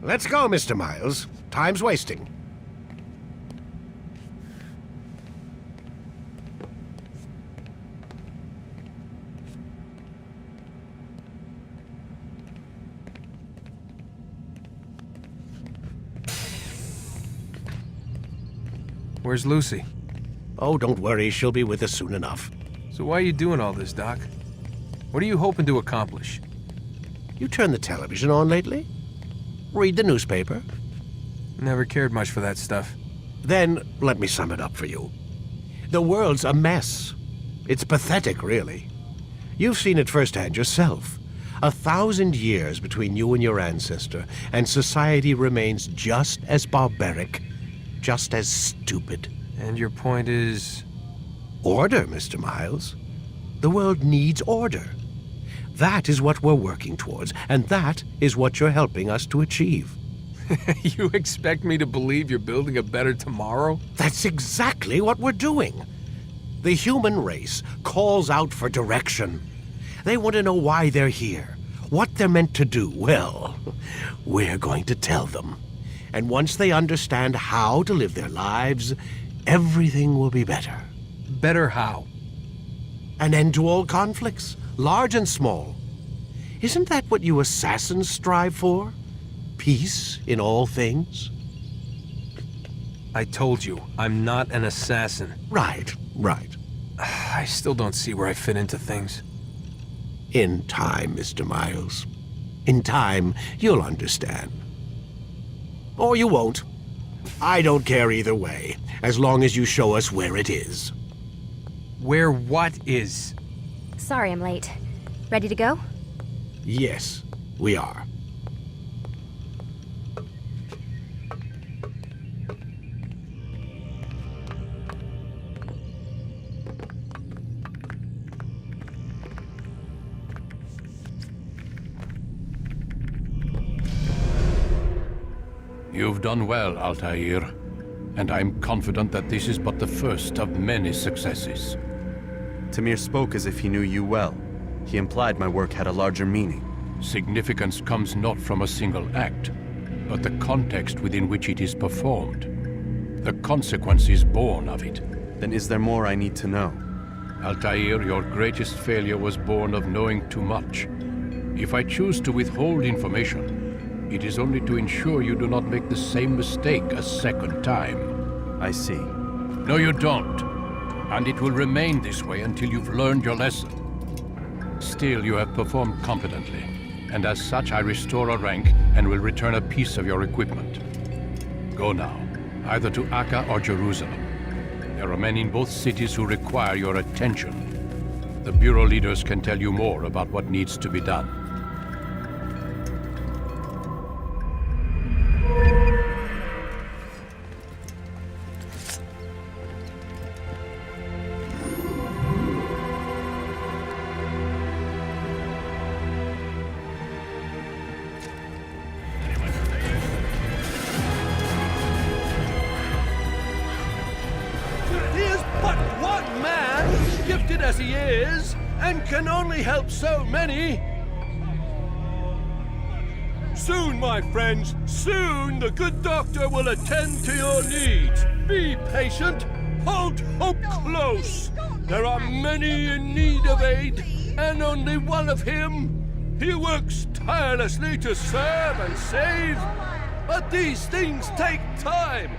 Let's go, Mr. Miles. Time's wasting. Where's Lucy? Oh, don't worry. She'll be with us soon enough. So why are you doing all this, Doc? What are you hoping to accomplish? You turned the television on lately? Read the newspaper? Never cared much for that stuff. Then, let me sum it up for you. The world's a mess. It's pathetic, really. You've seen it firsthand yourself. 1,000 years between you and your ancestor, and society remains just as barbaric, just as stupid. And your point is? Order, Mr. Miles. The world needs order. That is what we're working towards, and that is what you're helping us to achieve. You expect me to believe you're building a better tomorrow? That's exactly what we're doing. The human race calls out for direction. They want to know why they're here, what they're meant to do. Well, we're going to tell them. And once they understand how to live their lives, everything will be better. Better how? An end to all conflicts, large and small. Isn't that what you assassins strive for? Peace in all things? I told you, I'm not an assassin. Right. I still don't see where I fit into things. In time, Mr. Miles. In time, you'll understand. Or you won't. I don't care either way, as long as you show us where it is. Where what is? Sorry I'm late. Ready to go? Yes, we are. You've done well, Altaïr, and I'm confident that this is but the first of many successes. Tamir spoke as if he knew you well. He implied my work had a larger meaning. Significance comes not from a single act, but the context within which it is performed. The consequences born of it. Then is there more I need to know? Altaïr, your greatest failure was born of knowing too much. If I choose to withhold information, it is only to ensure you do not make the same mistake a second time. I see. No, you don't. And it will remain this way until you've learned your lesson. Still, you have performed competently, and as such I restore a rank and will return a piece of your equipment. Go now, either to Acre or Jerusalem. There are men in both cities who require your attention. The Bureau leaders can tell you more about what needs to be done. As he is, and can only help so many. Soon, my friends, soon the good doctor will attend to your needs. Be patient, hold hope close. There are many in need of aid, and only one of him. He works tirelessly to serve and save, but these things take time.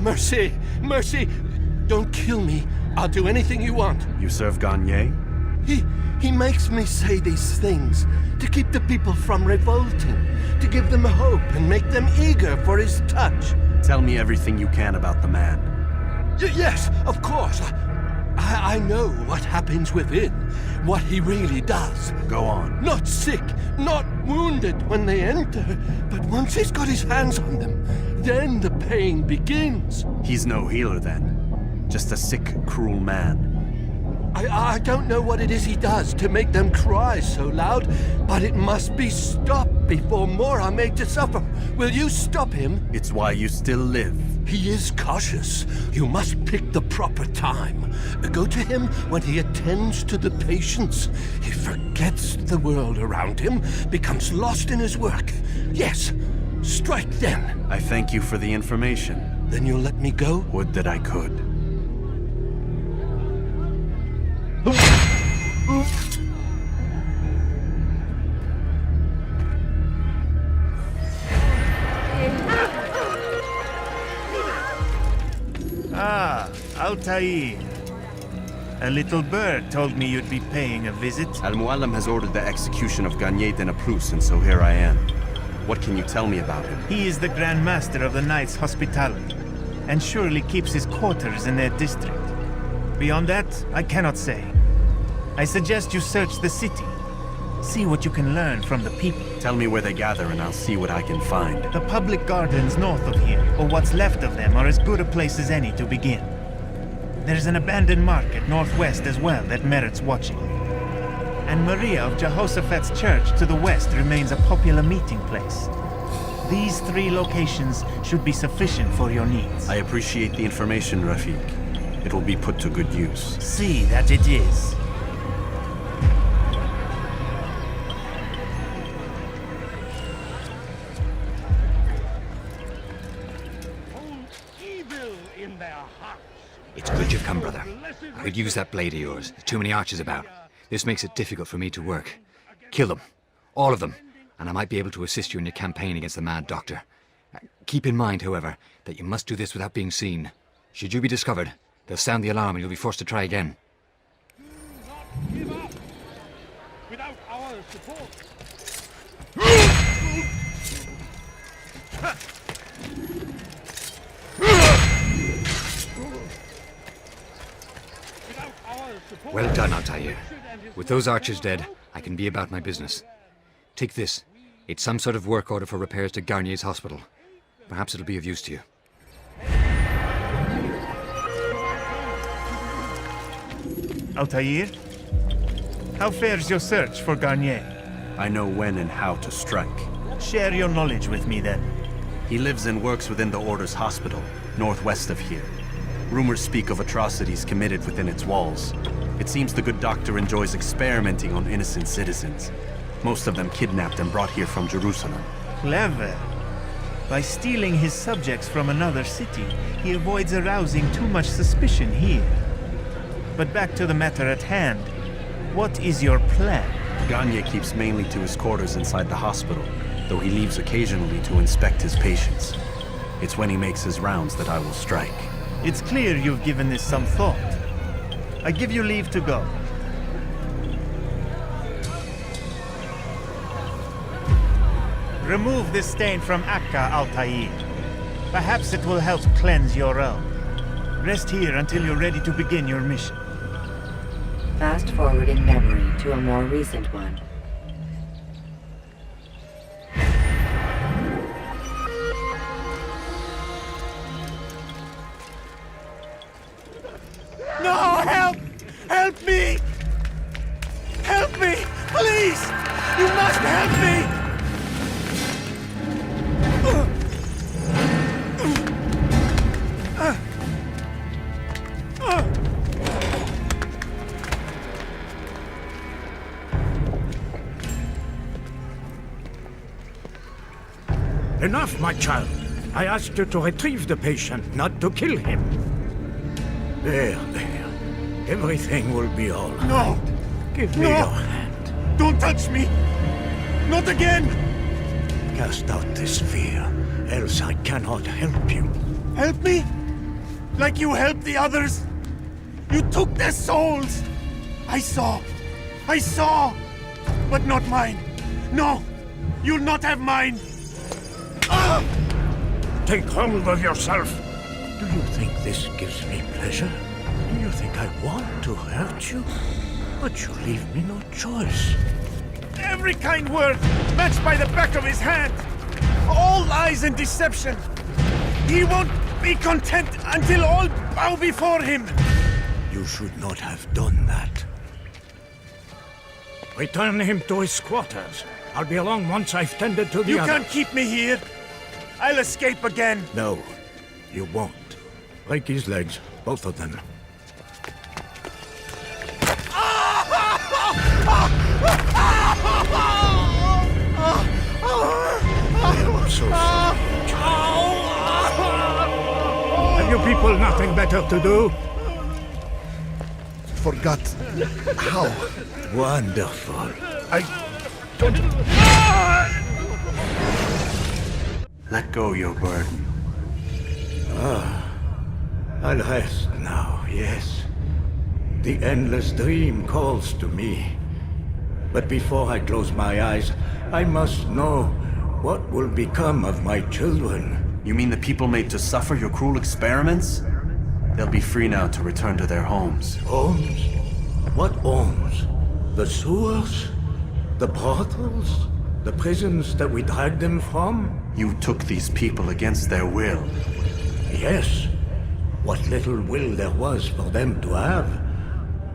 Mercy! Mercy! Don't kill me, I'll do anything you want. You serve Garnier? He makes me say these things to keep the people from revolting, to give them hope and make them eager for his touch. Tell me everything you can about the man. Yes, of course. I know what happens within, what he really does. Go on. Not sick, not wounded when they enter, but once he's got his hands on them, then the pain begins. He's no healer then. Just a sick, cruel man. I don't know what it is he does to make them cry so loud, but it must be stopped before more are made to suffer. Will you stop him? It's why you still live. He is cautious. You must pick the proper time. Go to him when he attends to the patients. He forgets the world around him, becomes lost in his work. Yes, strike then. I thank you for the information. Then you'll let me go? Would that I could. Ah, Altaïr. A little bird told me you'd be paying a visit. Mualim has ordered the execution of Garnier de Naplouse, and so here I am. What can you tell me about him? He is the Grand Master of the Knights' Hospitality, and surely keeps his quarters in their district. Beyond that, I cannot say. I suggest you search the city. See what you can learn from the people. Tell me where they gather and I'll see what I can find. The public gardens north of here, or what's left of them, are as good a place as any to begin. There's an abandoned market northwest as well that merits watching. And Maria of Jehoshaphat's church to the west remains a popular meeting place. These 3 locations should be sufficient for your needs. I appreciate the information, Rafiq. It will be put to good use. See that it is. It's good you've come, brother. I could use that blade of yours. There's too many archers about. This makes it difficult for me to work. Kill them. All of them. And I might be able to assist you in your campaign against the Mad Doctor. Keep in mind, however, that you must do this without being seen. Should you be discovered, they'll sound the alarm and you'll be forced to try again. Do not give up without our support. Well done, Altaïr. With those archers dead, I can be about my business. Take this. It's some sort of work order for repairs to Garnier's hospital. Perhaps it'll be of use to you. Altaïr? How fares your search for Garnier? I know when and how to strike. Share your knowledge with me then. He lives and works within the Order's hospital, northwest of here. Rumors speak of atrocities committed within its walls. It seems the good doctor enjoys experimenting on innocent citizens. Most of them kidnapped and brought here from Jerusalem. Clever. By stealing his subjects from another city, he avoids arousing too much suspicion here. But back to the matter at hand. What is your plan? Garnier keeps mainly to his quarters inside the hospital, though he leaves occasionally to inspect his patients. It's when he makes his rounds that I will strike. It's clear you've given this some thought. I give you leave to go. Remove this stain from Acre, Altaïr. Perhaps it will help cleanse your realm. Rest here until you're ready to begin your mission. Fast-forwarding memory to a more recent one. No, help! Help me! Help me! Please! You must help me! Enough, my child. I asked you to retrieve the patient, not to kill him. There. Everything will be all right. No! Give me your hand. Don't touch me! Not again! Cast out this fear, else I cannot help you. Help me? Like you helped the others? You took their souls! I saw, but not mine. No, you'll not have mine. Take hold of yourself. Do you think this gives me pleasure? Do you think I want to hurt you? But you leave me no choice. Every kind word matched by the back of his hand. All lies and deception. He won't be content until all bow before him. You should not have done that. Return him to his quarters. I'll be along once I've tended to the You other. can't keep me here. I'll escape again. No, you won't. Break his legs, both of them. I'm so sorry. Have you people nothing better to do? Forgot how. Wonderful. Let go your burden. I'll rest now, yes. The endless dream calls to me. But before I close my eyes, I must know what will become of my children. You mean the people made to suffer your cruel experiments? They'll be free now to return to their homes. Homes? What homes? The sewers? The brothels? The prisons that we dragged them from? You took these people against their will. Yes. What little will there was for them to have.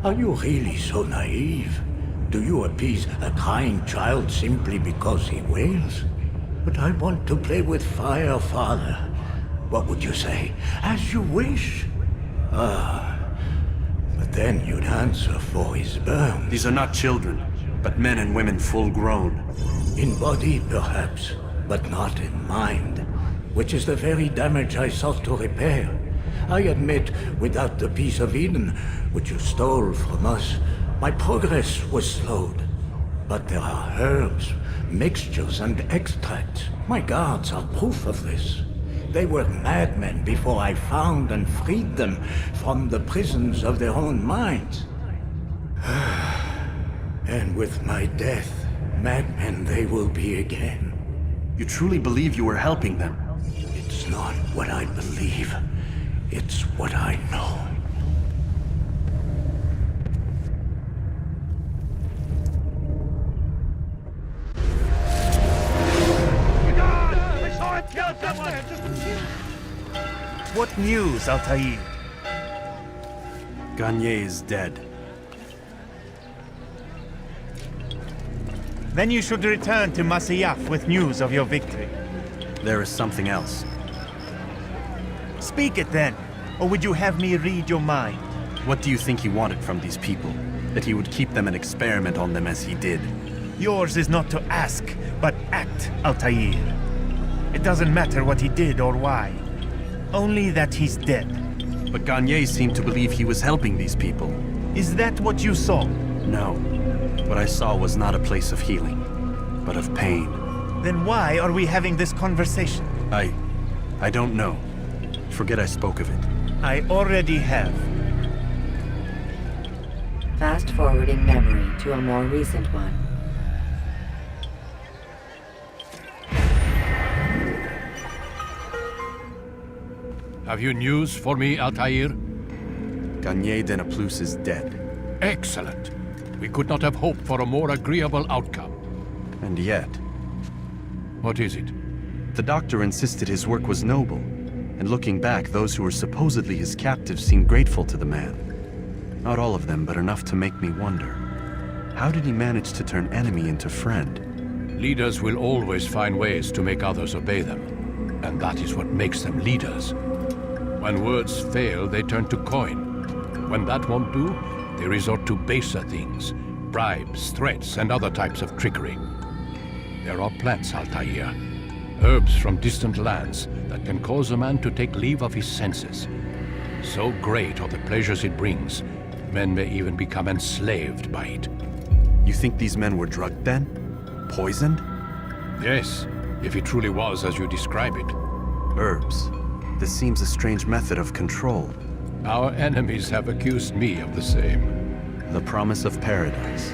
Are you really so naive? Do you appease a crying child simply because he wails? But I want to play with fire, Father. What would you say? As you wish? But then you'd answer for his burns. These are not children, but men and women full grown. In body, perhaps, but not in mind. Which is the very damage I sought to repair. I admit, without the piece of Eden, which you stole from us, my progress was slowed. But there are herbs, mixtures, and extracts. My guards are proof of this. They were madmen before I found and freed them from the prisons of their own minds. And with my death, madmen they will be again. You truly believe you were helping them? It's not what I believe. It's what I know. What news, Altaïr? Garnier is dead. Then you should return to Masyaf with news of your victory. There is something else. Speak it then, or would you have me read your mind? What do you think he wanted from these people? That he would keep them and experiment on them as he did? Yours is not to ask, but act, Altaïr. It doesn't matter what he did or why. Only that he's dead. But Garnier seemed to believe he was helping these people. Is that what you saw? No. What I saw was not a place of healing, but of pain. Then why are we having this conversation? I don't know. Forget I spoke of it. I already have. Fast-forwarding memory to a more recent one. Have you news for me, Altaïr? Garnier de Naplouse is dead. Excellent. We could not have hoped for a more agreeable outcome. And yet... What is it? The doctor insisted his work was noble. And looking back, those who were supposedly his captives seemed grateful to the man. Not all of them, but enough to make me wonder. How did he manage to turn enemy into friend? Leaders will always find ways to make others obey them. And that is what makes them leaders. When words fail, they turn to coin. When that won't do, they resort to baser things. Bribes, threats, and other types of trickery. There are plants, Altaïr. Herbs from distant lands that can cause a man to take leave of his senses. So great are the pleasures it brings, men may even become enslaved by it. You think these men were drugged then? Poisoned? Yes, if it truly was as you describe it. Herbs. This seems a strange method of control. Our enemies have accused me of the same. The promise of paradise.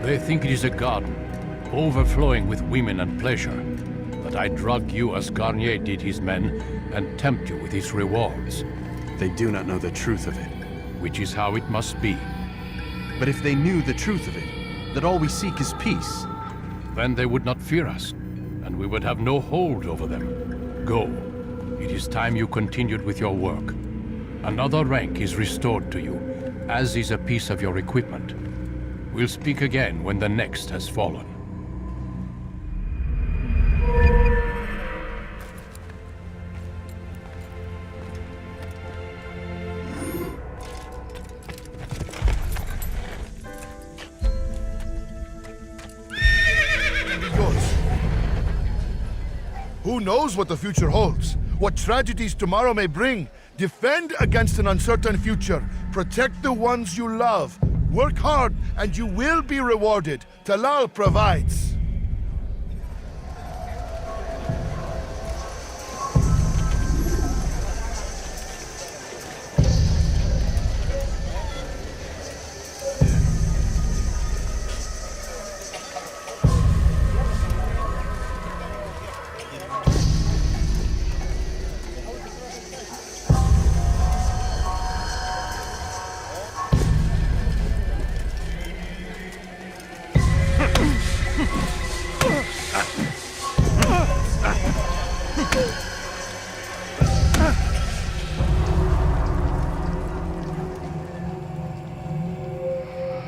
They think it is a garden, overflowing with women and pleasure. That I drug you as Garnier did his men, and tempt you with his rewards. They do not know the truth of it. Which is how it must be. But if they knew the truth of it, that all we seek is peace, then they would not fear us, and we would have no hold over them. Go. It is time you continued with your work. Another rank is restored to you, as is a piece of your equipment. We'll speak again when the next has fallen. Who knows what the future holds? What tragedies tomorrow may bring? Defend against an uncertain future. Protect the ones you love. Work hard and you will be rewarded. Talal provides.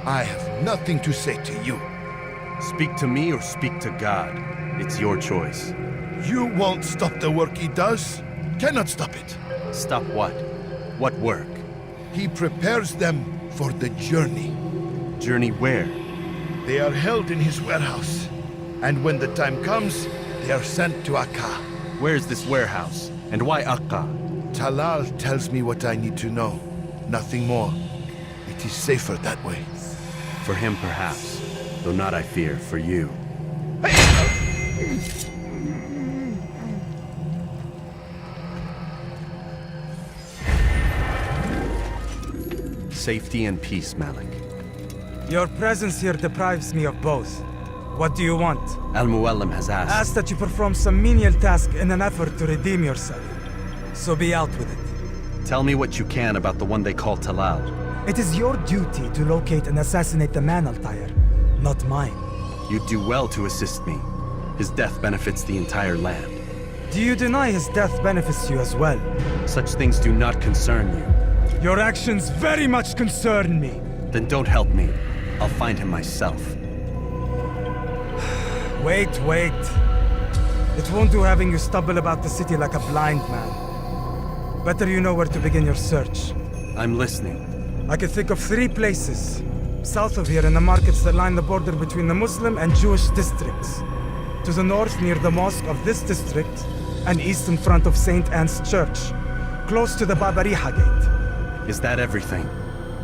I have nothing to say to you. speak to me or speak to God. It's your choice. You won't stop the work he does. Cannot stop it. Stop what? What work? He prepares them for the journey. Journey where? They are held in his warehouse. And when the time comes, they are sent to Acre. Where's this warehouse? And why Acre? Talal tells me what I need to know. Nothing more. It is safer that way. For him, perhaps. Though not, I fear, for you. Safety and peace, Malik. Your presence here deprives me of both. What do you want? Al-Mualim has asked... Asked that you perform some menial task in an effort to redeem yourself. So be out with it. Tell me what you can about the one they call Talal. It is your duty to locate and assassinate the man, Altaïr, not mine. You'd do well to assist me. His death benefits the entire land. Do you deny his death benefits you as well? Such things do not concern you. Your actions very much concern me. Then don't help me. I'll find him myself. Wait. It won't do having you stumble about the city like a blind man. Better you know where to begin your search. I'm listening. I can think of 3 places. South of here in the markets that line the border between the Muslim and Jewish districts. To the north near the mosque of this district, and east in front of St. Anne's Church, close to the Babariha Gate. Is that everything?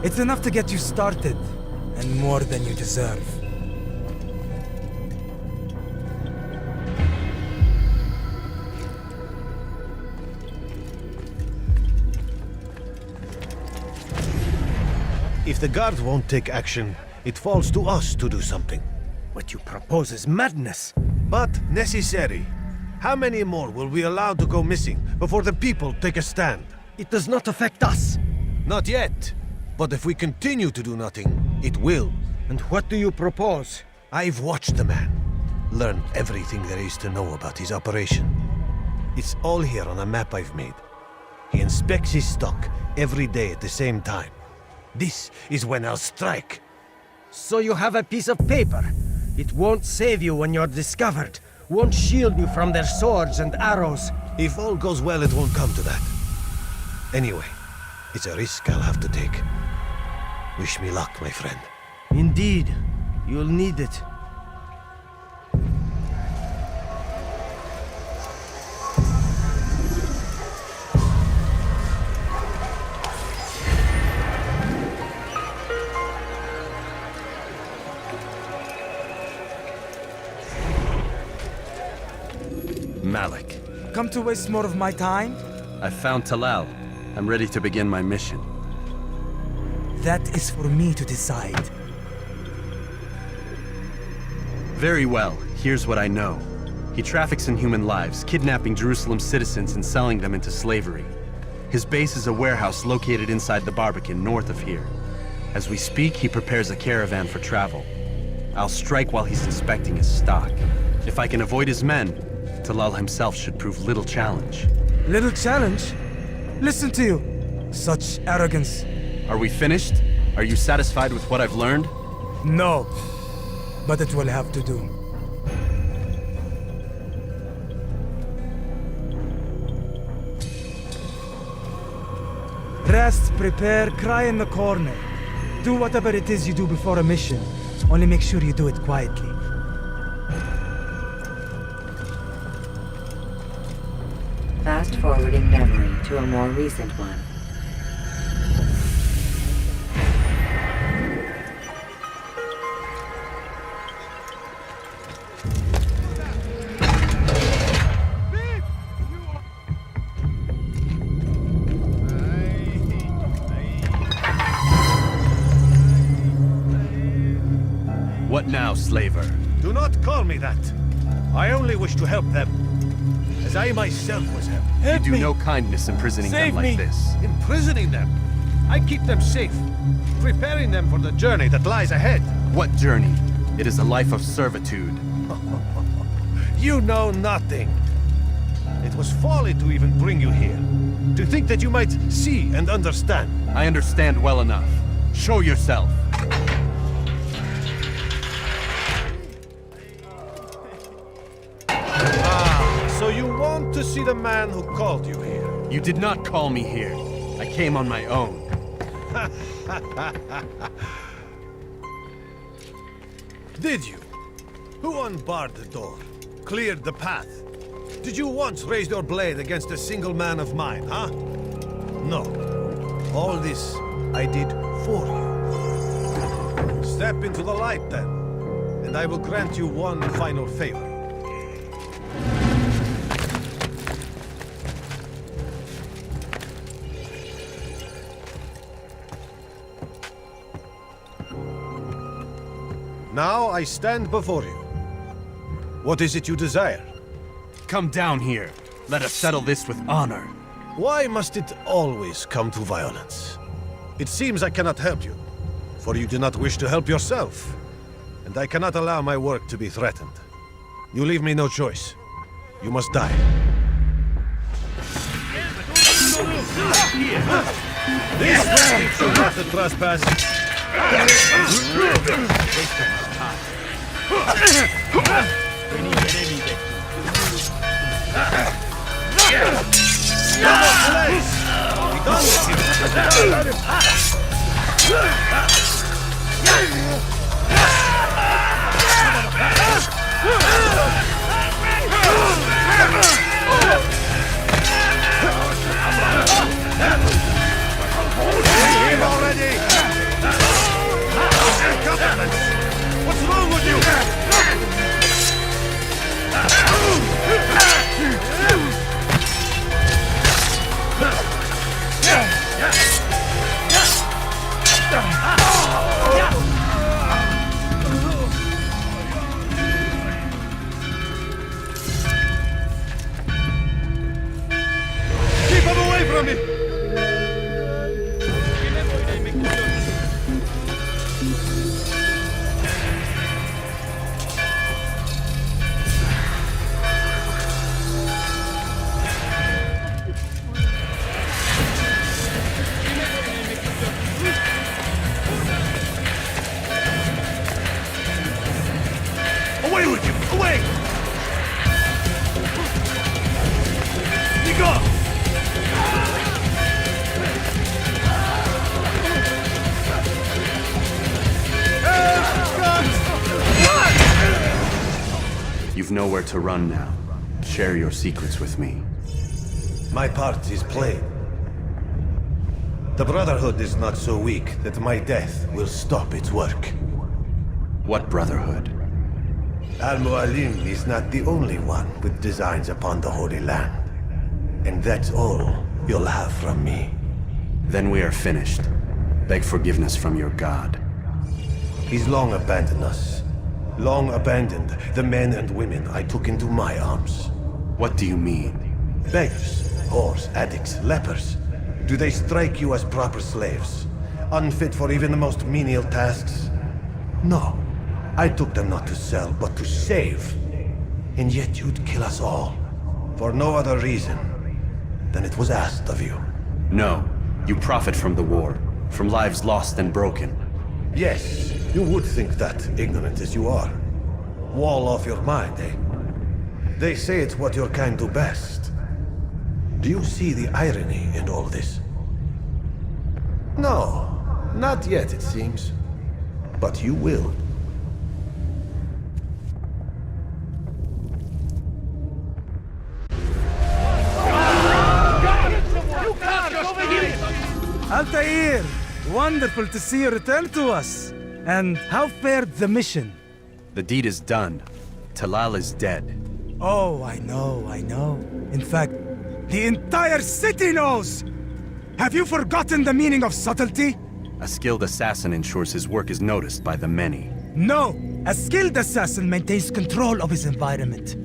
It's enough to get you started, and more than you deserve. If the guards won't take action, it falls to us to do something. What you propose is madness. But necessary. How many more will we allow to go missing before the people take a stand? It does not affect us. Not yet. But if we continue to do nothing, it will. And what do you propose? I've watched the man. Learned everything there is to know about his operation. It's all here on a map I've made. He inspects his stock every day at the same time. This is when I'll strike. So you have a piece of paper. It won't save you when you're discovered. Won't shield you from their swords and arrows. If all goes well, it won't come to that. Anyway, it's a risk I'll have to take. Wish me luck, my friend. Indeed. You'll need it. Malik. Come to waste more of my time? I found Talal. I'm ready to begin my mission. That is for me to decide. Very well. Here's what I know. He traffics in human lives, kidnapping Jerusalem citizens and selling them into slavery. His base is a warehouse located inside the Barbican, north of here. As we speak, he prepares a caravan for travel. I'll strike while he's inspecting his stock. If I can avoid his men, Talal himself should prove little challenge. Little challenge? Listen to you. Such arrogance. Are we finished? Are you satisfied with what I've learned? No. But it will have to do. Rest, prepare, cry in the corner. Do whatever it is you do before a mission. Only make sure you do it quietly. Fast-forwarding memory to a more recent one. What now, slaver? Do not call me that. I only wish to help them, as I myself was helped. You do no kindness imprisoning them like this. Imprisoning them? I keep them safe, preparing them for the journey that lies ahead. What journey? It is a life of servitude. You know nothing. It was folly to even bring you here. To think that you might see and understand. I understand well enough. Show yourself. So you want to see the man who called you here? You did not call me here. I came on my own. Did you? Who unbarred the door? Cleared the path? Did you once raise your blade against a single man of mine, huh? No. All this I did for you. Step into the light then, and I will grant you one final favor. Now I stand before you. What is it you desire? Come down here. Let us settle this with honor. Why must it always come to violence? It seems I cannot help you, for you do not wish to help yourself. And I cannot allow my work to be threatened. You leave me no choice. You must die. These slaves should not trespass. What's wrong with you? Keep him away from me! Away with you! Away! You go! You've nowhere to run now. Share your secrets with me. My part is plain. The Brotherhood is not so weak that my death will stop its work. What Brotherhood? Mualim is not the only one with designs upon the Holy Land. And that's all you'll have from me. Then we are finished. Beg forgiveness from your god. He's long abandoned us. Long abandoned the men and women I took into my arms. What do you mean? Beggars, whores, addicts, lepers. Do they strike you as proper slaves? Unfit for even the most menial tasks? No. I took them not to sell, but to save. And yet you'd kill us all. For no other reason than it was asked of you. No. You profit from the war. From lives lost and broken. Yes, you would think that, ignorant as you are. Wall off your mind, eh? They say it's what your kind do best. Do you see the irony in all this? No, not yet, it seems. But you will. Altaïr! Wonderful to see you return to us. And how fared the mission? The deed is done. Talal is dead. Oh, I know. In fact, the entire city knows! Have you forgotten the meaning of subtlety? A skilled assassin ensures his work is noticed by the many. No! A skilled assassin maintains control of his environment.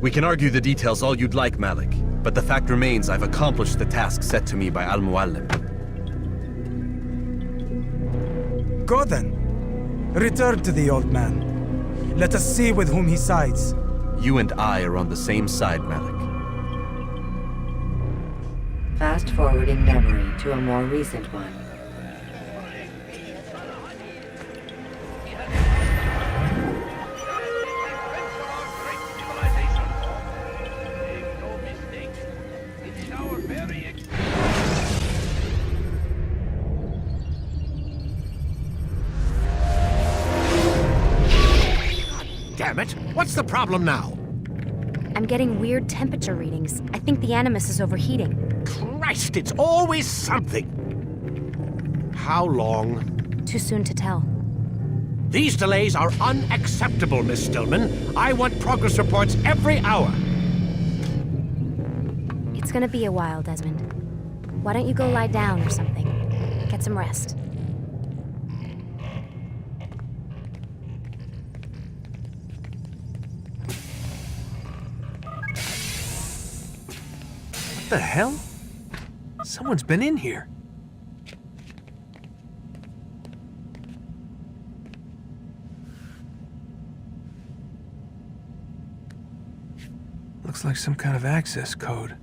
We can argue the details all you'd like, Malik. But the fact remains I've accomplished the task set to me by Mualim. Go then. Return to the old man. Let us see with whom he sides. You and I are on the same side, Malik. Fast-forwarding memory to a more recent one. Damn it! What's the problem now? I'm getting weird temperature readings. I think the Animus is overheating. Christ, it's always something! How long? Too soon to tell. These delays are unacceptable, Miss Stillman. I want progress reports every hour. It's gonna be a while, Desmond. Why don't you go lie down or something? Get some rest. What the hell? Someone's been in here. Looks like some kind of access code.